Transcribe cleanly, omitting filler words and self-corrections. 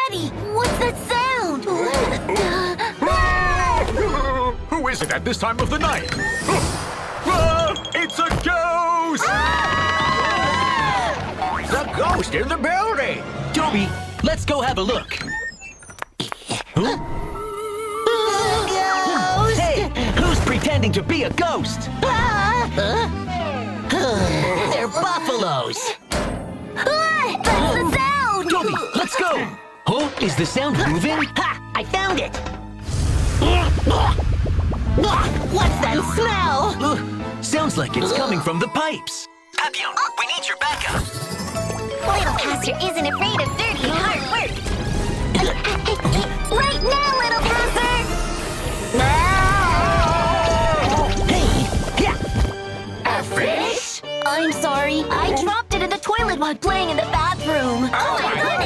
Daddy, what's that sound? Who is it at this time of the night? It's a ghost! The ghost in the building! Toby, let's go have a look. Huh? Ghost! Hey, who's pretending to be a ghost? They're buffaloes. That's the sound! Toby, let's go. Huh? Is the sound moving? Ha! I found it! What's that smell? Sounds like it's coming from the pipes. Papillon, we need your backup. Little Pastor isn't afraid of dirty, hard work. Right now, Little Pastor! Hey, yeah. A fish? I'm sorry. I dropped it in the toilet while playing in the bathroom. Oh my goodness!